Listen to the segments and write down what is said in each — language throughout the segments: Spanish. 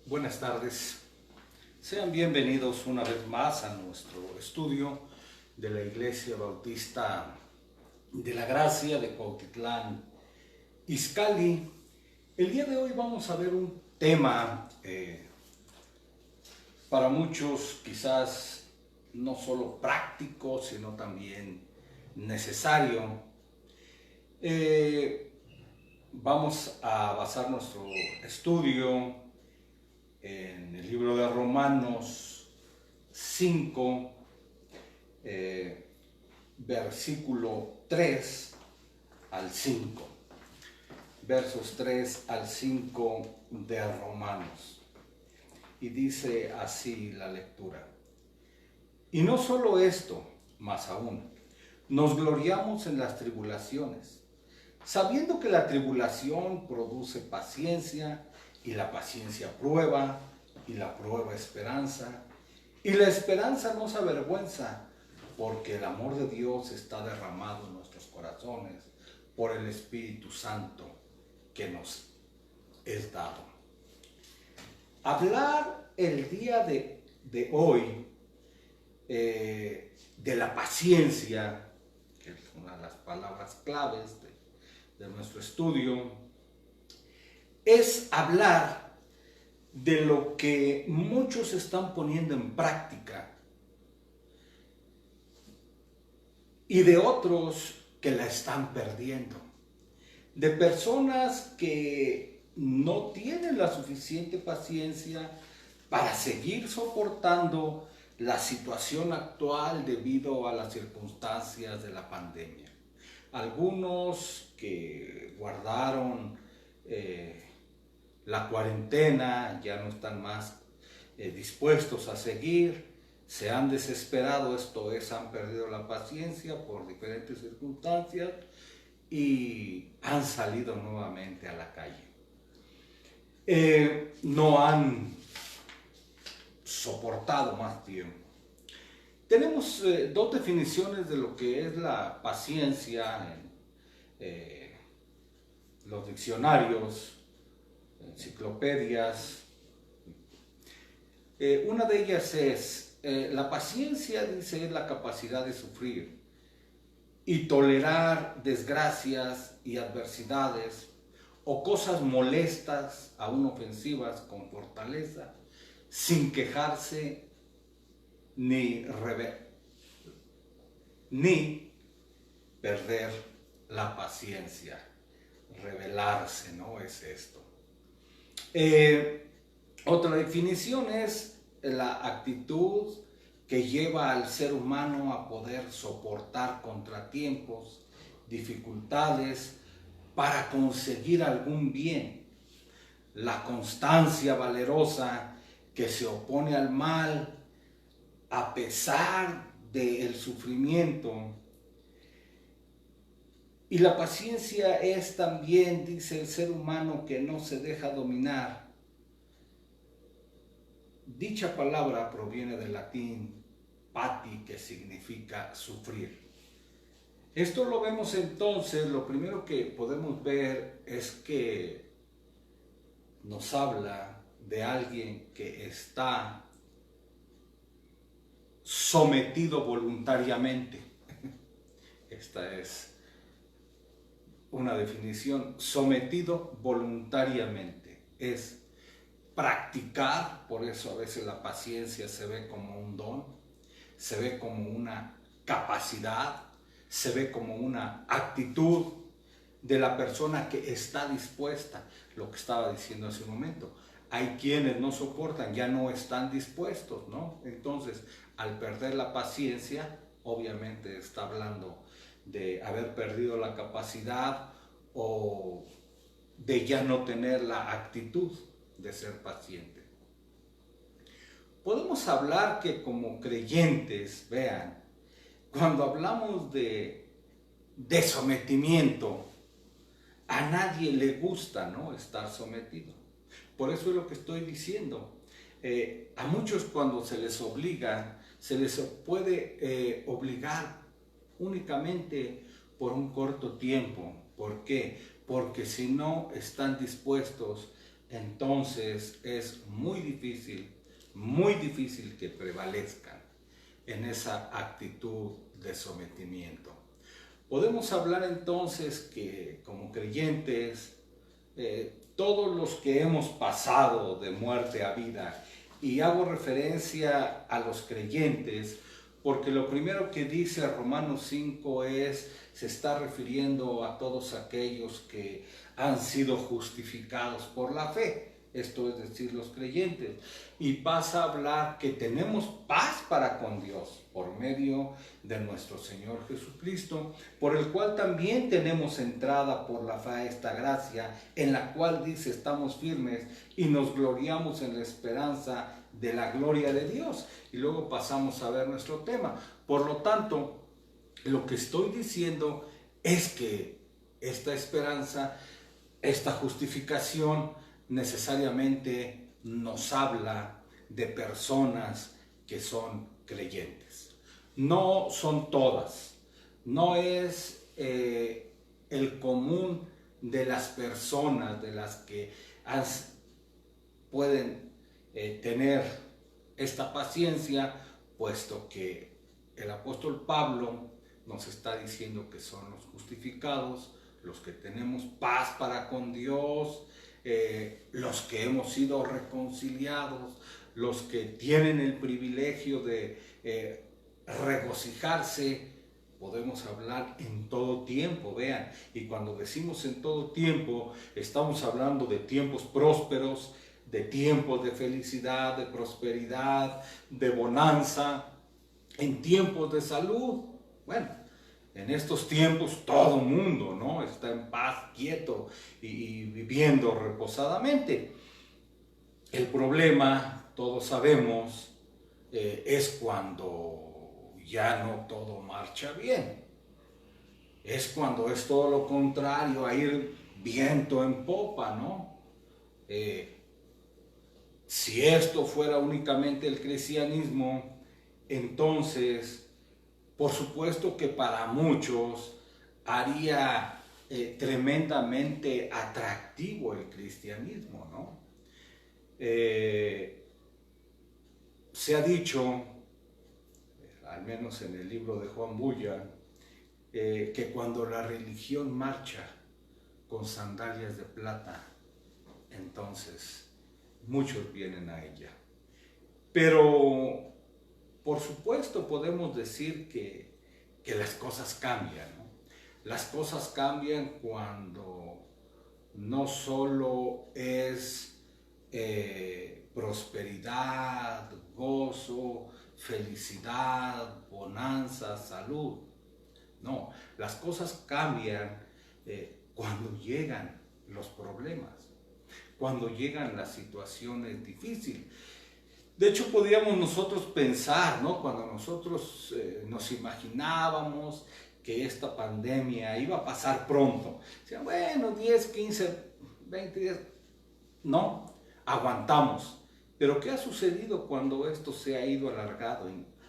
Buenas tardes. Sean bienvenidos una vez más a nuestro estudio de la Iglesia Bautista de la Gracia de Cuautitlán, Izcalli. El día de hoy vamos a ver un tema para muchos quizás no solo práctico, sino también necesario. Vamos a basar nuestro estudio en el libro de Romanos 5, versículo 3 al 5. Versos 3 al 5 de Romanos. Y dice así la lectura. Y no solo esto, más aún, nos gloriamos en las tribulaciones, sabiendo que la tribulación produce paciencia, y la paciencia prueba, y la prueba esperanza, y la esperanza no se avergüenza, porque el amor de Dios está derramado en nuestros corazones por el Espíritu Santo que nos es dado. Hablar el día de hoy de la paciencia, que es una de las palabras claves de nuestro estudio, es hablar de lo que muchos están poniendo en práctica y de otros que la están perdiendo, de personas que no tienen la suficiente paciencia para seguir soportando la situación actual debido a las circunstancias de la pandemia. Algunos que guardaron la cuarentena ya no están más dispuestos a seguir, se han desesperado, esto es, han perdido la paciencia por diferentes circunstancias y han salido nuevamente a la calle. No han soportado más tiempo. Tenemos dos definiciones de lo que es la paciencia en los diccionarios, enciclopedias. Una de ellas es, la paciencia, dice, es la capacidad de sufrir y tolerar desgracias y adversidades o cosas molestas, aún ofensivas, con fortaleza, sin quejarse ni perder la paciencia. Rebelarse, ¿no? Es esto. Otra definición es la actitud que lleva al ser humano a poder soportar contratiempos, dificultades para conseguir algún bien. La constancia valerosa que se opone al mal a pesar del sufrimiento. Y la paciencia es también, dice, el ser humano que no se deja dominar. Dicha palabra proviene del latín pati, que significa sufrir. Esto lo vemos entonces, lo primero que podemos ver es que nos habla de alguien que está sometido voluntariamente. Esta es una definición: sometido voluntariamente. Es practicar, por eso a veces la paciencia se ve como un don, se ve como una capacidad, se ve como una actitud de la persona que está dispuesta, lo que estaba diciendo hace un momento. Hay quienes no soportan, ya no están dispuestos, ¿no? Entonces, al perder la paciencia, obviamente está hablando de haber perdido la capacidad o de ya no tener la actitud de ser paciente. Podemos hablar que como creyentes, vean, cuando hablamos de sometimiento, a nadie le gusta, ¿no?, estar sometido. Por eso es lo que estoy diciendo. A muchos cuando se les obliga, se les puede obligar únicamente por un corto tiempo. ¿Por qué? Porque si no están dispuestos entonces es muy difícil que prevalezcan en esa actitud de sometimiento. Podemos hablar entonces que como creyentes, todos los que hemos pasado de muerte a vida, y hago referencia a los creyentes, porque lo primero que dice Romanos 5 se está refiriendo a todos aquellos que han sido justificados por la fe, esto es decir, los creyentes, y pasa a hablar que tenemos paz para con Dios por medio de nuestro Señor Jesucristo, por el cual también tenemos entrada por la fe a esta gracia, en la cual dice estamos firmes y nos gloriamos en la esperanza de la gloria de Dios. Y luego pasamos a ver nuestro tema. Por lo tanto, lo que estoy diciendo es que esta esperanza, esta justificación necesariamente nos habla de personas que son creyentes. No son todas, no es el común de las personas de las que pueden tener esta paciencia, puesto que el apóstol Pablo nos está diciendo que son los justificados, los que tenemos paz para con Dios, los que hemos sido reconciliados, los que tienen el privilegio de regocijarse. Podemos hablar en todo tiempo, vean, y cuando decimos en todo tiempo, estamos hablando de tiempos prósperos, de tiempos de felicidad, de prosperidad, de bonanza, en tiempos de salud. Bueno, en estos tiempos todo el mundo, ¿no?, está en paz, quieto y viviendo reposadamente. El problema, todos sabemos, es cuando ya no todo marcha bien. Es cuando es todo lo contrario, a ir viento en popa, ¿no? Si esto fuera únicamente el cristianismo, entonces, por supuesto que para muchos haría tremendamente atractivo el cristianismo, ¿no? Se ha dicho, al menos en el libro de Juan Bulla, que cuando la religión marcha con sandalias de plata, entonces muchos vienen a ella. Pero, por supuesto, podemos decir que las cosas cambian, ¿no? Las cosas cambian cuando no solo es prosperidad, gozo, felicidad, bonanza, salud. No, las cosas cambian cuando llegan los problemas, cuando llegan las situaciones difíciles. De hecho, podríamos nosotros pensar, ¿no?, cuando nosotros nos imaginábamos que esta pandemia iba a pasar pronto. Decían, bueno, 10, 15, 20 días. No, aguantamos. Pero ¿qué ha sucedido cuando esto se ha ido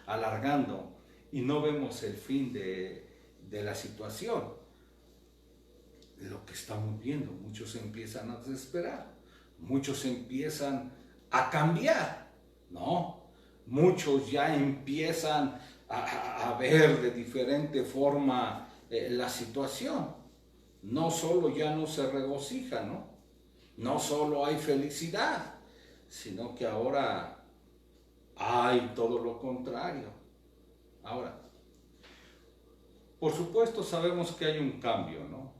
alargando y no vemos el fin de la situación? Lo que estamos viendo, muchos empiezan a desesperar, muchos empiezan a cambiar, ¿no? Muchos ya empiezan a ver de diferente forma la situación. No solo ya no se regocija, ¿no? No solo hay felicidad, sino que ahora hay todo lo contrario. Ahora, por supuesto sabemos que hay un cambio, ¿no?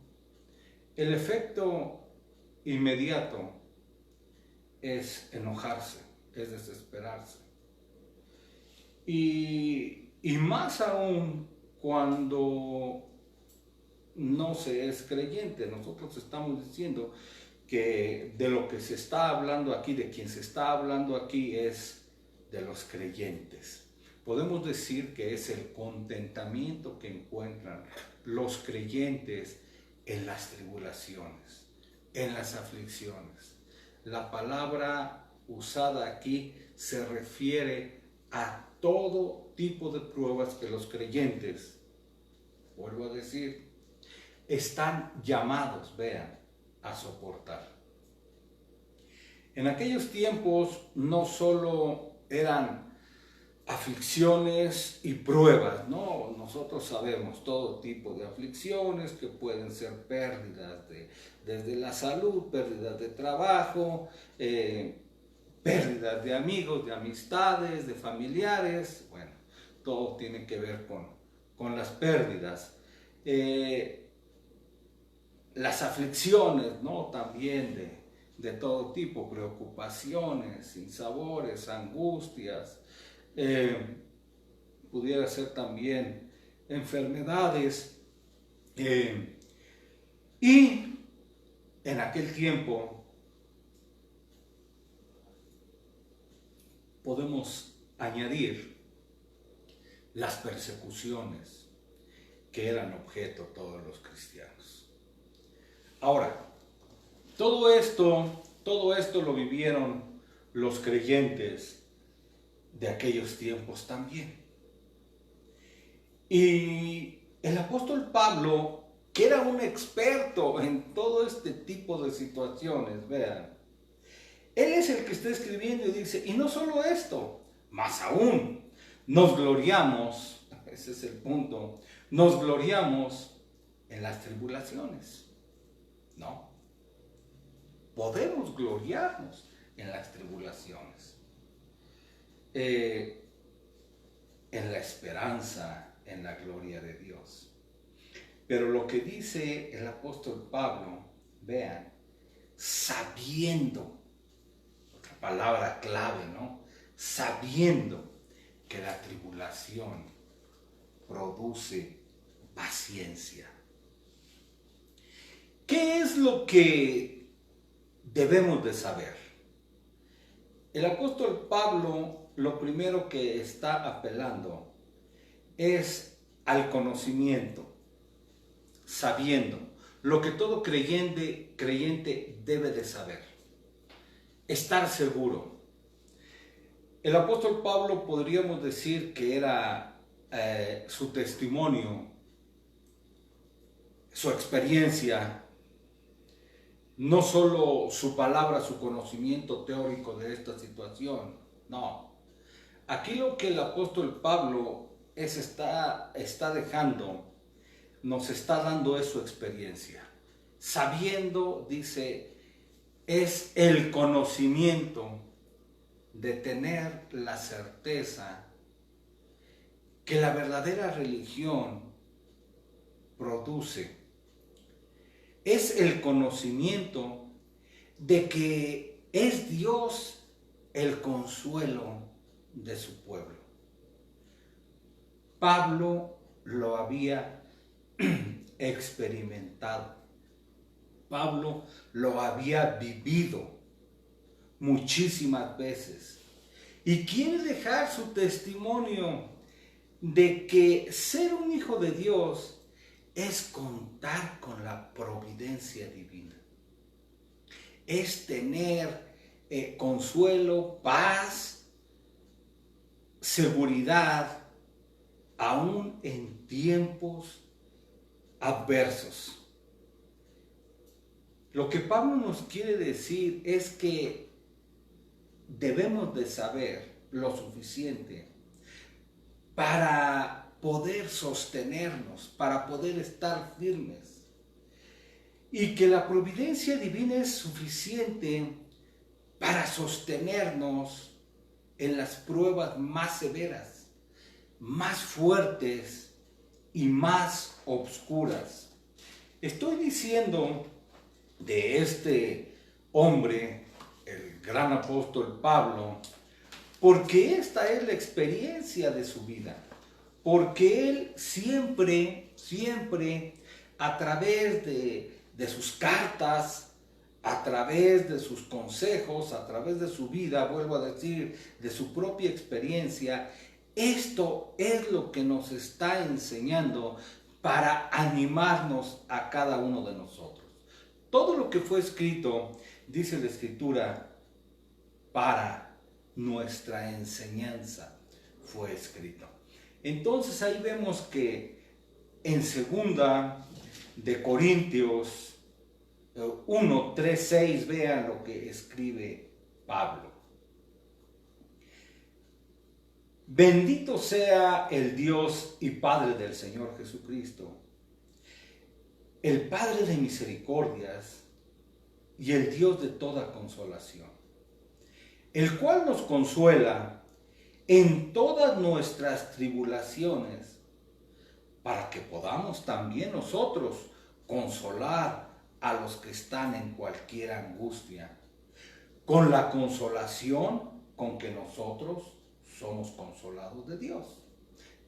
El efecto inmediato es enojarse, es desesperarse. Y más aún cuando no se es creyente. Nosotros estamos diciendo que de lo que se está hablando aquí, de quien se está hablando aquí, es de los creyentes. Podemos decir que es el contentamiento que encuentran los creyentes en las tribulaciones, en las aflicciones. La palabra usada aquí se refiere a todo tipo de pruebas que los creyentes, vuelvo a decir, están llamados, vean, a soportar. En aquellos tiempos no solo eran aflicciones y pruebas, ¿no? Nosotros sabemos todo tipo de aflicciones que pueden ser pérdidas desde la salud, pérdidas de trabajo, pérdidas de amigos, de amistades, de familiares. Bueno, todo tiene que ver con las pérdidas. Las aflicciones, ¿no? También de todo tipo, preocupaciones, sinsabores, angustias, pudiera ser también enfermedades. Y en aquel tiempo podemos añadir las persecuciones que eran objeto todos los cristianos. Ahora, todo esto lo vivieron los creyentes de aquellos tiempos también. Y el apóstol Pablo, que era un experto en todo este tipo de situaciones, vean, él es el que está escribiendo y dice, y no solo esto, más aún, nos gloriamos, ese es el punto, nos gloriamos en las tribulaciones, ¿no? Podemos gloriarnos en las tribulaciones, en la esperanza, en la gloria de Dios. Pero lo que dice el apóstol Pablo, vean, sabiendo, otra palabra clave, ¿no? Sabiendo que la tribulación produce paciencia. ¿Qué es lo que debemos de saber? El apóstol Pablo lo primero que está apelando es al conocimiento, sabiendo lo que todo creyente debe de saber, estar seguro. El apóstol Pablo podríamos decir que era su testimonio, su experiencia, no solo su palabra, su conocimiento teórico de esta situación, no. Aquí lo que el apóstol Pablo está dejando, nos está dando es su experiencia. Sabiendo, dice, es el conocimiento de tener la certeza que la verdadera religión produce. Es el conocimiento de que es Dios el consuelo de su pueblo. Pablo lo había experimentado. Pablo lo había vivido muchísimas veces y quiere dejar su testimonio de que ser un hijo de Dios es contar con la providencia divina, es tener consuelo, paz, seguridad, aún en tiempos adversos. Lo que Pablo nos quiere decir es que debemos de saber lo suficiente para poder sostenernos, para poder estar firmes. Y que la providencia divina es suficiente para sostenernos en las pruebas más severas, más fuertes y más oscuras. Estoy diciendo de este hombre, el gran apóstol Pablo, porque esta es la experiencia de su vida, porque él siempre, a través de sus cartas, a través de sus consejos, a través de su vida, vuelvo a decir, de su propia experiencia, esto es lo que nos está enseñando para animarnos a cada uno de nosotros. Todo lo que fue escrito, dice la Escritura, para nuestra enseñanza fue escrito. Entonces ahí vemos que en 2 de Corintios 1, 3, 6, vean lo que escribe Pablo. Bendito sea el Dios y Padre del Señor Jesucristo, el Padre de misericordias y el Dios de toda consolación, el cual nos consuela en todas nuestras tribulaciones, para que podamos también nosotros consolar a los que están en cualquier angustia, con la consolación con que nosotros somos consolados de Dios.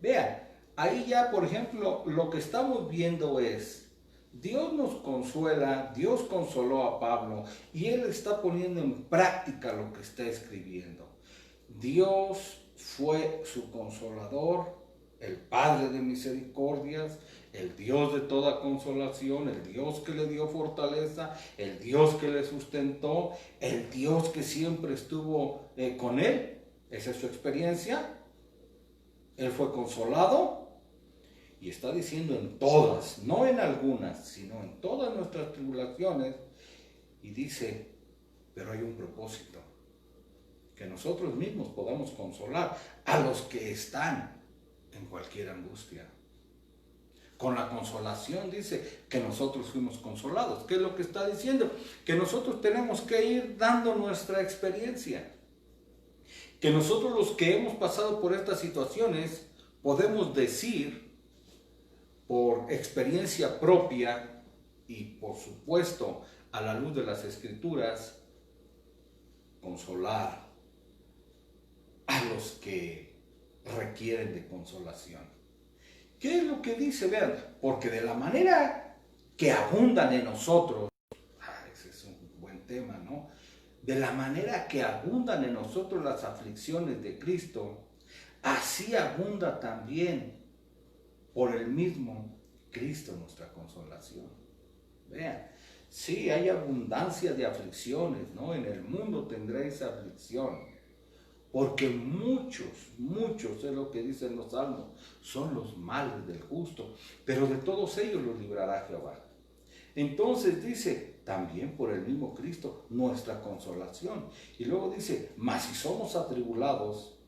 Vean, ahí ya, por ejemplo, lo que estamos viendo es, Dios nos consuela, Dios consoló a Pablo y él está poniendo en práctica lo que está escribiendo. Dios fue su consolador, el Padre de misericordias, el Dios de toda consolación, el Dios que le dio fortaleza, el Dios que le sustentó, el Dios que siempre estuvo con él. Esa es su experiencia. Él fue consolado y está diciendo en todas, no en algunas, sino en todas nuestras tribulaciones. Y dice, pero hay un propósito, que nosotros mismos podamos consolar a los que están en cualquier angustia. Con la consolación dice que nosotros fuimos consolados. ¿Qué es lo que está diciendo? Que nosotros tenemos que ir dando nuestra experiencia. Que nosotros los que hemos pasado por estas situaciones podemos decir por experiencia propia y por supuesto a la luz de las Escrituras, consolar a los que requieren de consolación. ¿Qué es lo que dice? Vean, porque de la manera que abundan en nosotros, ese es un buen tema, ¿no? De la manera que abundan en nosotros las aflicciones de Cristo, así abunda también por el mismo Cristo nuestra consolación. Vean, sí hay abundancia de aflicciones, ¿no? En el mundo tendréis aflicción. Porque muchos es lo que dicen los salmos, son los males del justo, pero de todos ellos los librará Jehová. Entonces dice, también por el mismo Cristo, nuestra consolación. Y luego dice, mas si somos atribulados,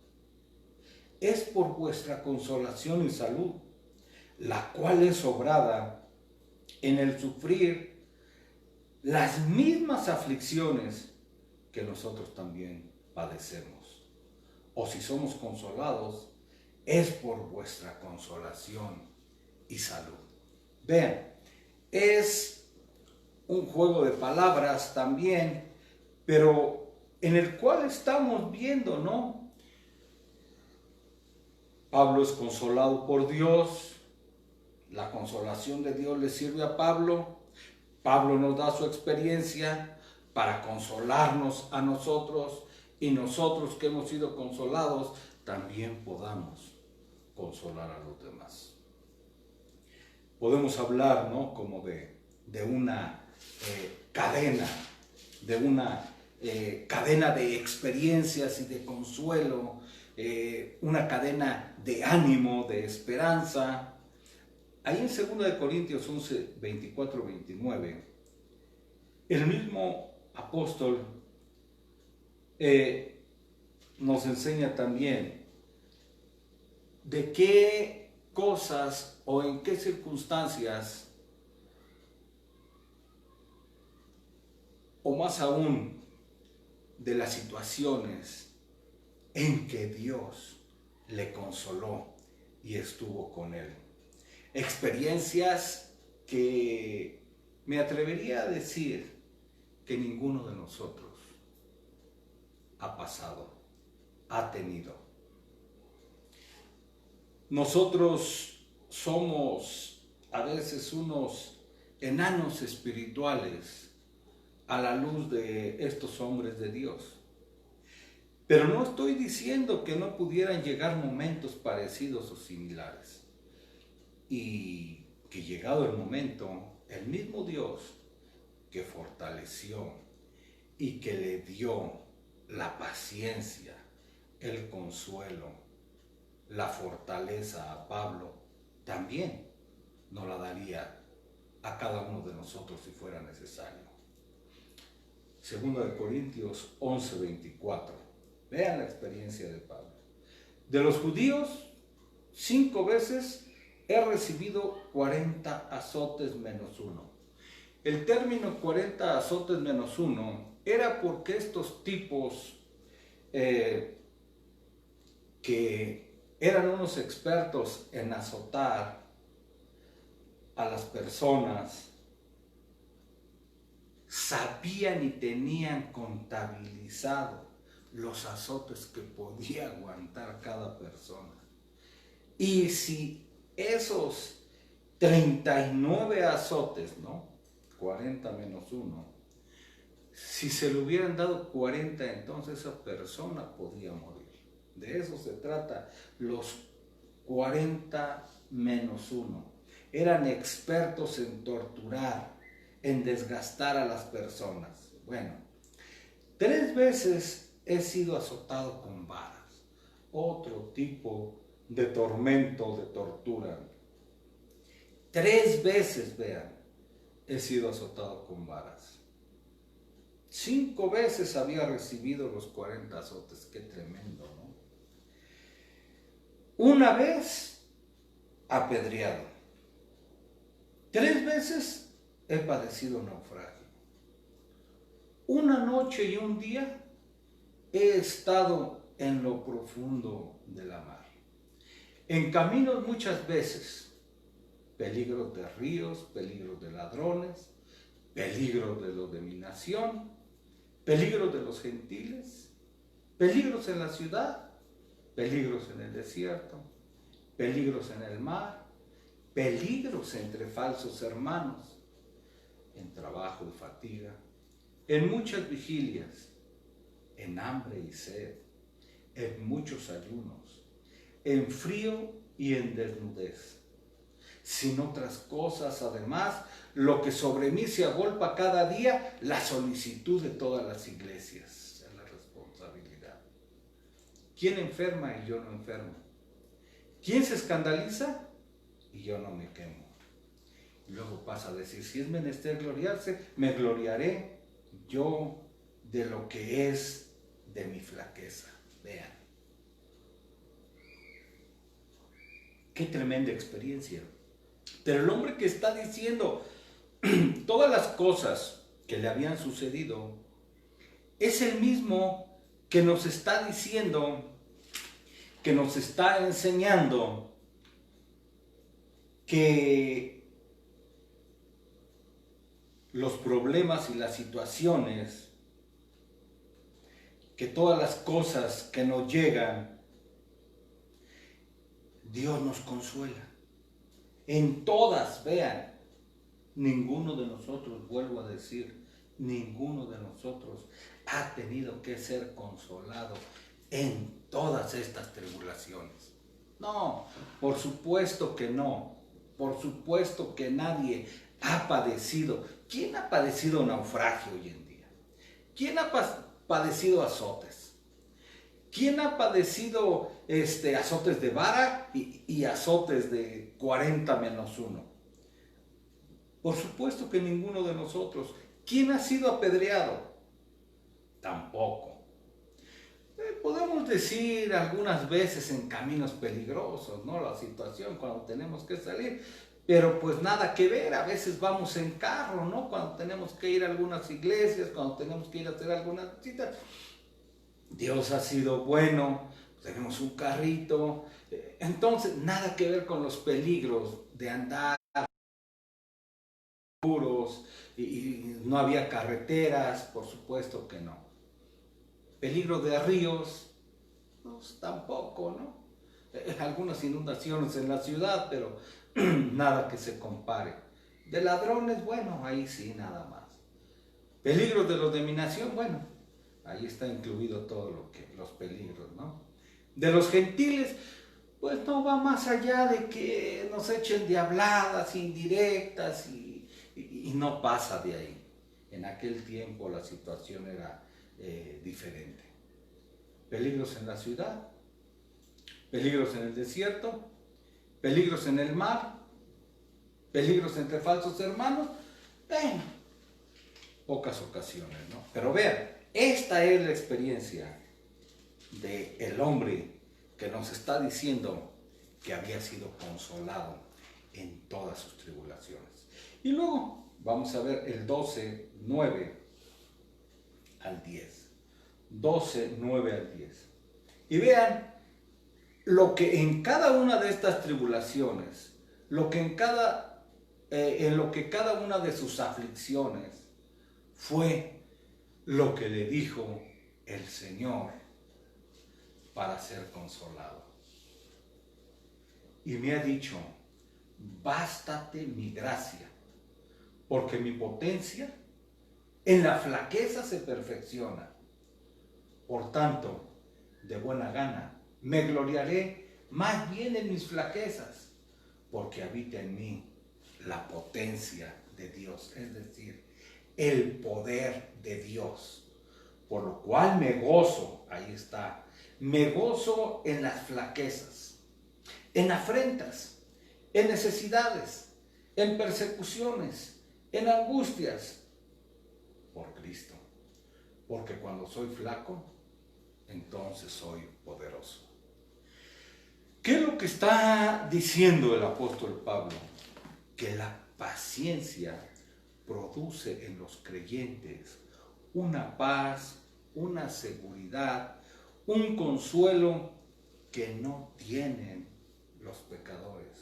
es por vuestra consolación y salud, la cual es obrada en el sufrir las mismas aflicciones que nosotros también padecemos. O si somos consolados, es por vuestra consolación y salud. Vean, es un juego de palabras también, pero en el cual estamos viendo, ¿no? Pablo es consolado por Dios, la consolación de Dios le sirve a Pablo, Pablo nos da su experiencia para consolarnos a nosotros, y nosotros que hemos sido consolados, también podamos consolar a los demás. Podemos hablar, ¿no? Como de una cadena, de una cadena de experiencias y de consuelo, una cadena de ánimo, de esperanza. Ahí en 2 Corintios 11, 24, 29, el mismo apóstol nos enseña también de qué cosas o en qué circunstancias, o más aún de las situaciones en que Dios le consoló y estuvo con él. Experiencias que me atrevería a decir que ninguno de nosotros ha pasado, ha tenido. Nosotros somos a veces unos enanos espirituales a la luz de estos hombres de Dios. Pero no estoy diciendo que no pudieran llegar momentos parecidos o similares. Y que llegado el momento, el mismo Dios que fortaleció y que le dio la paciencia, el consuelo, la fortaleza a Pablo, también nos la daría a cada uno de nosotros si fuera necesario. Segunda de Corintios 11:24. Vean la experiencia de Pablo. De los judíos, 5 veces he recibido 40 azotes menos uno. El término 40 azotes menos uno era porque estos tipos que eran unos expertos en azotar a las personas, sabían y tenían contabilizado los azotes que podía aguantar cada persona. Y si esos 39 azotes, ¿no? 40 menos 1, si se le hubieran dado 40, entonces esa persona podía morir. De eso se trata, los 40 menos 1. Eran expertos en torturar, en desgastar a las personas. Bueno, 3 veces he sido azotado con varas, otro tipo de tormento, de tortura. 3 veces, vean, he sido azotado con varas. 5 veces había recibido los 40 azotes, qué tremendo, ¿no? Una vez apedreado. 3 veces he padecido naufragio. Una noche y un día he estado en lo profundo de la mar. En caminos muchas veces, peligros de ríos, peligros de ladrones, peligros de los de mi nación, peligros de los gentiles, peligros en la ciudad, peligros en el desierto, peligros en el mar, peligros entre falsos hermanos, en trabajo y fatiga, en muchas vigilias, en hambre y sed, en muchos ayunos, en frío y en desnudez. Sin otras cosas, además, lo que sobre mí se agolpa cada día, la solicitud de todas las iglesias, es la responsabilidad. ¿Quién enferma y yo no enfermo? ¿Quién se escandaliza y yo no me quemo? Y luego pasa a decir, si es menester gloriarse, me gloriaré yo de lo que es de mi flaqueza. Vean. Qué tremenda experiencia. Pero el hombre que está diciendo todas las cosas que le habían sucedido es el mismo que nos está diciendo, que nos está enseñando que los problemas y las situaciones, que todas las cosas que nos llegan, Dios nos consuela. En todas, vean, ninguno de nosotros, vuelvo a decir, ninguno de nosotros ha tenido que ser consolado en todas estas tribulaciones. No, por supuesto que no. Por supuesto que nadie ha padecido. ¿Quién ha padecido naufragio hoy en día? ¿Quién ha padecido azotes? ¿Quién ha padecido azotes de vara y azotes de 40 menos 1? Por supuesto que ninguno de nosotros. ¿Quién ha sido apedreado? Tampoco. Podemos decir algunas veces en caminos peligrosos, ¿no? La situación cuando tenemos que salir, pero pues nada que ver. A veces vamos en carro, ¿no? Cuando tenemos que ir a algunas iglesias, cuando tenemos que ir a hacer algunas citas. Dios ha sido bueno, tenemos un carrito. Entonces, nada que ver con los peligros de andar seguros y no había carreteras, por supuesto que no. Peligro de ríos, pues tampoco, ¿no? Algunas inundaciones en la ciudad, pero nada que se compare. De ladrones, bueno, ahí sí, nada más. Peligros de los de mi nación, bueno, ahí está incluido todo los peligros, ¿no? De los gentiles, pues no va más allá de que nos echen diabladas, indirectas y no pasa de ahí. En aquel tiempo la situación era diferente. Peligros en la ciudad, peligros en el desierto, peligros en el mar, peligros entre falsos hermanos. Bueno, pocas ocasiones, ¿no? Pero vean, esta es la experiencia del hombre que nos está diciendo que había sido consolado en todas sus tribulaciones. Y luego vamos a ver el 12, 9 al 10. 12, 9 al 10. Y vean lo que en cada una de estas tribulaciones, en lo que cada una de sus aflicciones fue lo que le dijo el Señor para ser consolado. Y me ha dicho, bástate mi gracia, porque mi potencia en la flaqueza se perfecciona. Por tanto, de buena gana, me gloriaré más bien en mis flaquezas, porque habita en mí la potencia de Dios, es decir, el poder de Dios. Por lo cual me gozo, ahí está, me gozo en las flaquezas, en afrentas, en necesidades, en persecuciones, en angustias, por Cristo. Porque cuando soy flaco, entonces soy poderoso. ¿Qué es lo que está diciendo el apóstol Pablo? Que la paciencia produce en los creyentes una paz, una seguridad, un consuelo que no tienen los pecadores.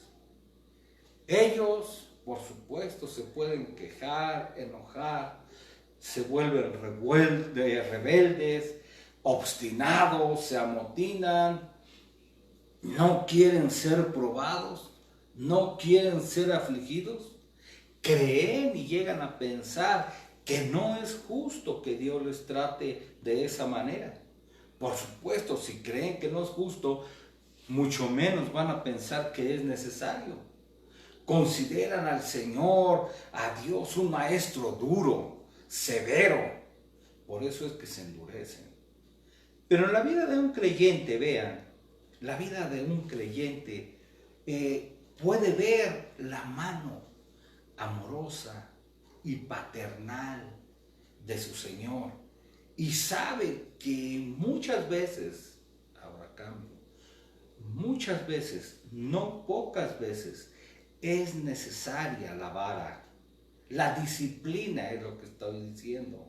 Ellos, por supuesto, se pueden quejar, enojar, se vuelven rebeldes, obstinados, se amotinan, no quieren ser probados, no quieren ser afligidos, creen y llegan a pensar que no es justo que Dios les trate de esa manera. Por supuesto, si creen que no es justo, mucho menos van a pensar que es necesario. Consideran al Señor, a Dios, un maestro duro, severo. Por eso es que se endurecen. Pero en la vida de un creyente, vean, la vida de un creyente puede ver la mano amorosa y paternal de su Señor. Y sabe que muchas veces, ahora cambio, muchas veces, no pocas veces, es necesaria la vara. La disciplina es lo que estoy diciendo.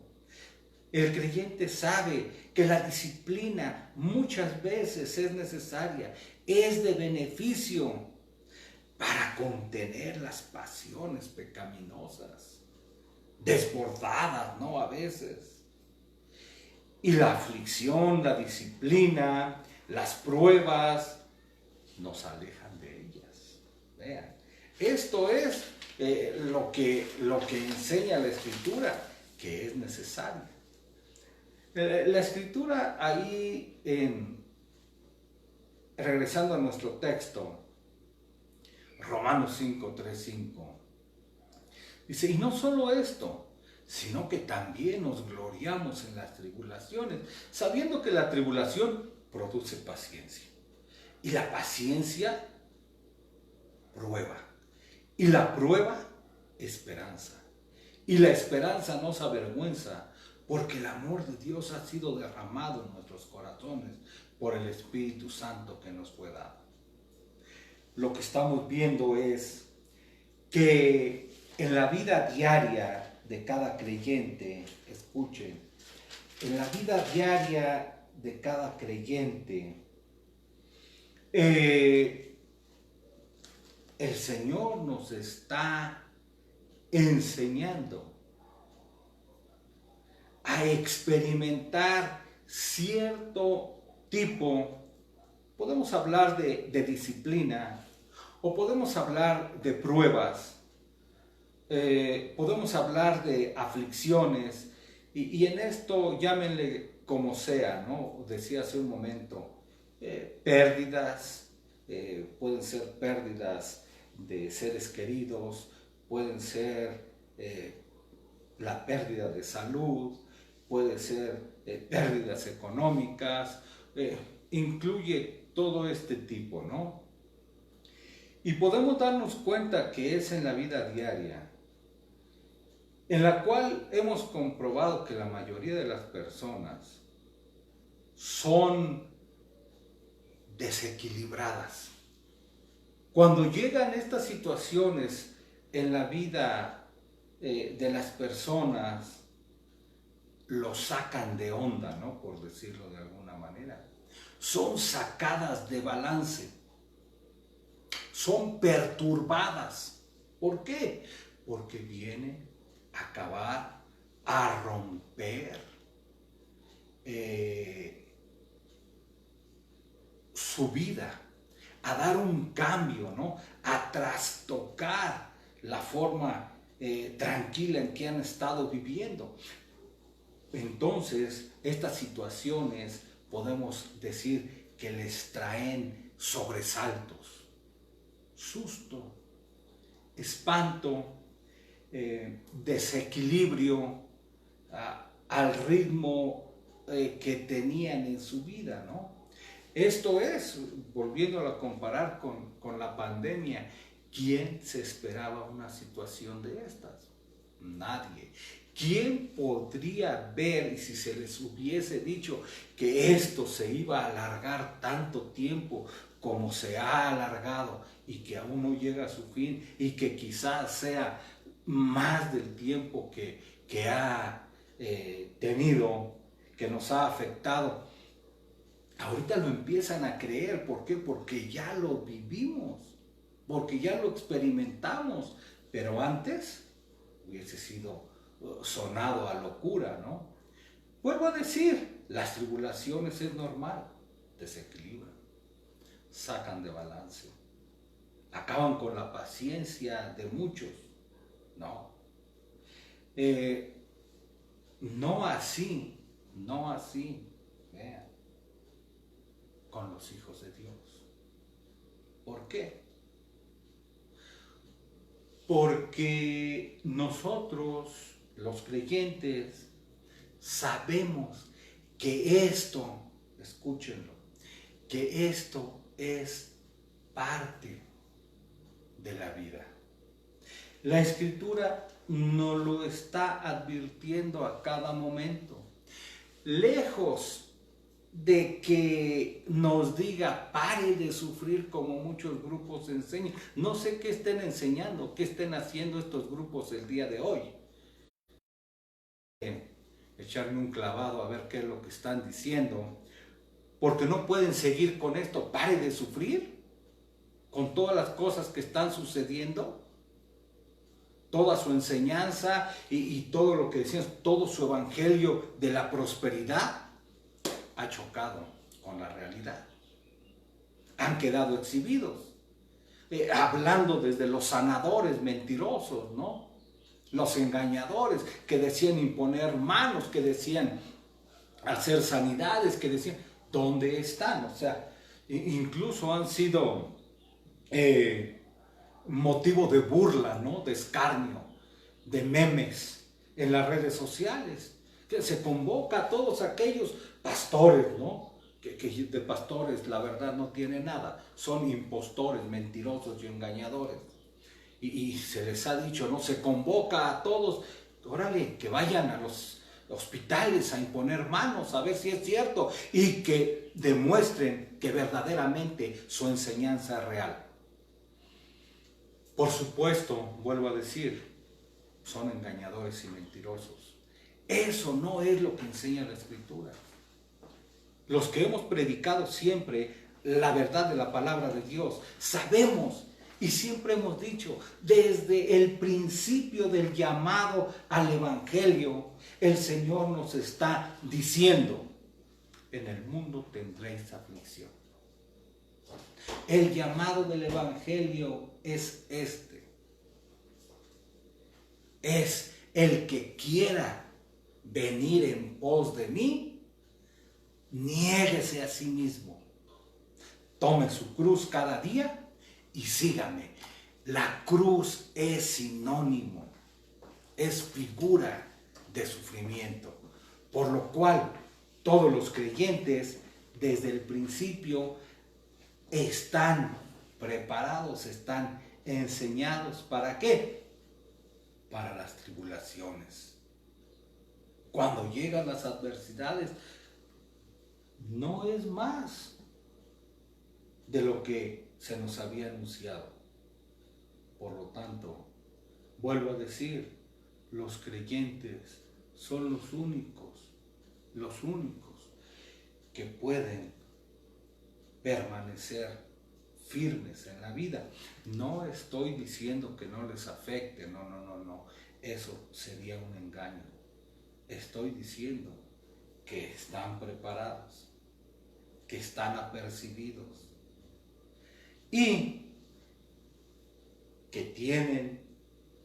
El creyente sabe que la disciplina muchas veces es necesaria, es de beneficio para contener las pasiones pecaminosas, desbordadas, ¿no? A veces. Y la aflicción, la disciplina, las pruebas nos alejan de ellas. Vean, esto es lo que enseña la Escritura, que es necesario. La Escritura ahí, regresando a nuestro texto, Romanos 5, 3, 5, dice, y no solo esto, sino que también nos gloriamos en las tribulaciones, sabiendo que la tribulación produce paciencia. Y la paciencia, prueba. Y la prueba, esperanza. Y la esperanza nos avergüenza, porque el amor de Dios ha sido derramado en nuestros corazones por el Espíritu Santo que nos fue dado. Lo que estamos viendo es que en la vida diaria de cada creyente, escuchen, en la vida diaria de cada creyente, el Señor nos está enseñando a experimentar cierto tipo, podemos hablar de disciplina, o podemos hablar de pruebas, podemos hablar de aflicciones, y en esto llámenle como sea, ¿no? Decía hace un momento, pérdidas, pueden ser pérdidas de seres queridos, pueden ser la pérdida de salud, puede ser pérdidas económicas, incluye todo este tipo, ¿no? Y podemos darnos cuenta que es en la vida diaria. en la cual hemos comprobado que la mayoría de las personas son desequilibradas. Cuando llegan estas situaciones en la vida de las personas, lo sacan de onda, ¿no? Por decirlo de alguna manera. Son sacadas de balance, son perturbadas. ¿Por qué? Porque viene a acabar, a romper su vida, a dar un cambio, ¿no? A trastocar la forma tranquila en que han estado viviendo. Entonces, estas situaciones podemos decir que les traen sobresaltos, susto, espanto, desequilibrio al ritmo que tenían en su vida, ¿no? Esto es, volviéndolo a comparar con la pandemia, ¿quién se esperaba una situación de estas? Nadie. ¿Quién podría ver, y si se les hubiese dicho que esto se iba a alargar tanto tiempo como se ha alargado y que aún no llega a su fin y que quizás sea más del tiempo que ha tenido, que nos ha afectado? Ahorita lo empiezan a creer. ¿Por qué? Porque ya lo vivimos, porque ya lo experimentamos, pero antes hubiese sido sonado a locura, ¿no? Vuelvo a decir, las tribulaciones es normal, desequilibran, sacan de balance, acaban con la paciencia de muchos, ¿no? No así, vean, con los hijos de Dios. ¿Por qué? Porque nosotros, los creyentes, sabemos que esto, escúchenlo, que esto es parte de la vida. La Escritura nos lo está advirtiendo a cada momento. Lejos de que nos diga pare de sufrir como muchos grupos enseñan. No sé qué estén enseñando, qué estén haciendo estos grupos el día de hoy. Echarme un clavado a ver qué es lo que están diciendo, porque no pueden seguir con esto. Pare de sufrir con todas las cosas que están sucediendo, toda su enseñanza y todo lo que decían, todo su evangelio de la prosperidad ha chocado con la realidad. Han quedado exhibidos, hablando desde los sanadores mentirosos, ¿no? Los engañadores que decían imponer manos, que decían hacer sanidades, que decían, ¿dónde están? O sea, incluso han sido motivo de burla, ¿no? De escarnio, de memes en las redes sociales, que se convoca a todos aquellos pastores, ¿no? Que de pastores la verdad no tiene nada, son impostores, mentirosos y engañadores. Y se les ha dicho, ¿no? Se convoca a todos, órale, que vayan a los hospitales a imponer manos, a ver si es cierto, y que demuestren que verdaderamente su enseñanza es real. Por supuesto, vuelvo a decir, son engañadores y mentirosos. Eso no es lo que enseña la Escritura. Los que hemos predicado siempre la verdad de la palabra de Dios, sabemos y siempre hemos dicho, desde el principio del llamado al Evangelio, el Señor nos está diciendo, en el mundo tendréis aflicción. El llamado del Evangelio es este. Es el que quiera venir en pos de mí, niéguese a sí mismo. Tome su cruz cada día y sígame. La cruz es sinónimo, es figura de sufrimiento, por lo cual todos los creyentes desde el principio están preparados, están enseñados. ¿Para qué? para las tribulaciones. Cuando llegan las adversidades, no es más de lo que se nos había anunciado. Por lo tanto, vuelvo a decir, los creyentes son los únicos que pueden permanecer firmes en la vida. No estoy diciendo que no les afecte, no, eso sería un engaño. Estoy diciendo que están preparados, que están apercibidos y que tienen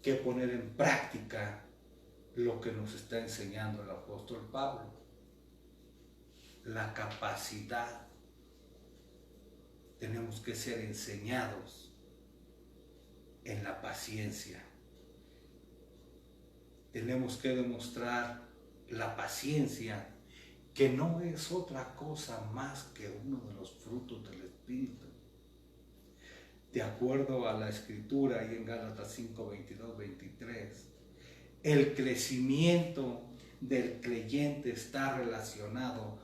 que poner en práctica lo que nos está enseñando el apóstol Pablo, la capacidad. Tenemos que ser enseñados en la paciencia. Tenemos que demostrar la paciencia, que no es otra cosa más que uno de los frutos del Espíritu. De acuerdo a la Escritura, ahí en Gálatas 5, 22, 23, el crecimiento del creyente está relacionado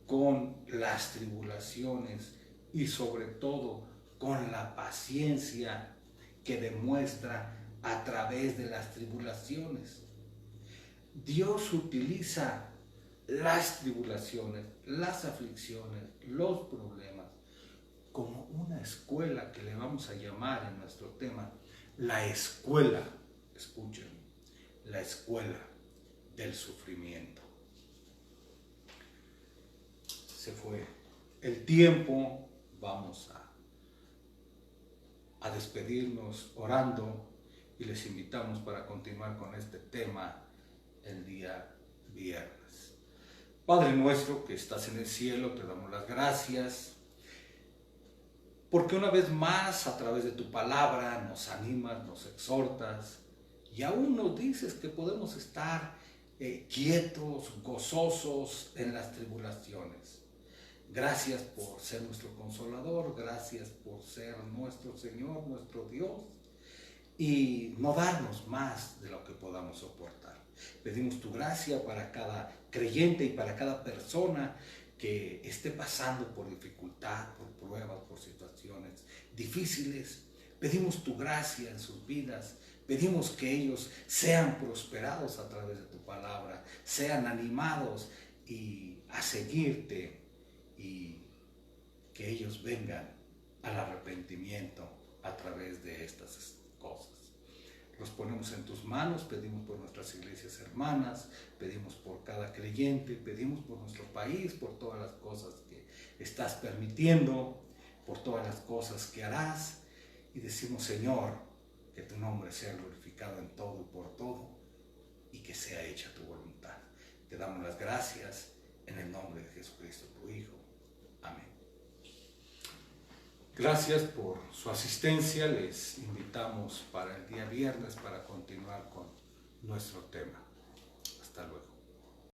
con las tribulaciones y sobre todo con la paciencia que demuestra a través de las tribulaciones. Dios utiliza las tribulaciones, las aflicciones, los problemas como una escuela que le vamos a llamar en nuestro tema la escuela, escuchen, la escuela del sufrimiento. Se fue el tiempo, vamos a despedirnos orando y les invitamos para continuar con este tema el día viernes. Padre nuestro que estás en el cielo, te damos las gracias porque una vez más a través de tu palabra nos animas, nos exhortas y aún nos dices que podemos estar quietos, gozosos en las tribulaciones. Gracias por ser nuestro consolador, gracias por ser nuestro Señor, nuestro Dios y no darnos más de lo que podamos soportar. Pedimos tu gracia para cada creyente y para cada persona que esté pasando por dificultad, por pruebas, por situaciones difíciles. Pedimos tu gracia en sus vidas. Pedimos que ellos sean prosperados a través de tu palabra, sean animados y a seguirte y que ellos vengan al arrepentimiento a través de estas cosas. Los ponemos en tus manos, pedimos por nuestras iglesias hermanas, pedimos por cada creyente, pedimos por nuestro país, por todas las cosas que estás permitiendo, por todas las cosas que harás. Y decimos, Señor, que tu nombre sea glorificado en todo y por todo, y que sea hecha tu voluntad. Te damos las gracias en el nombre de Jesucristo, tu Hijo. Amén. Gracias por su asistencia. Les invitamos para el día viernes para continuar con nuestro tema. Hasta luego.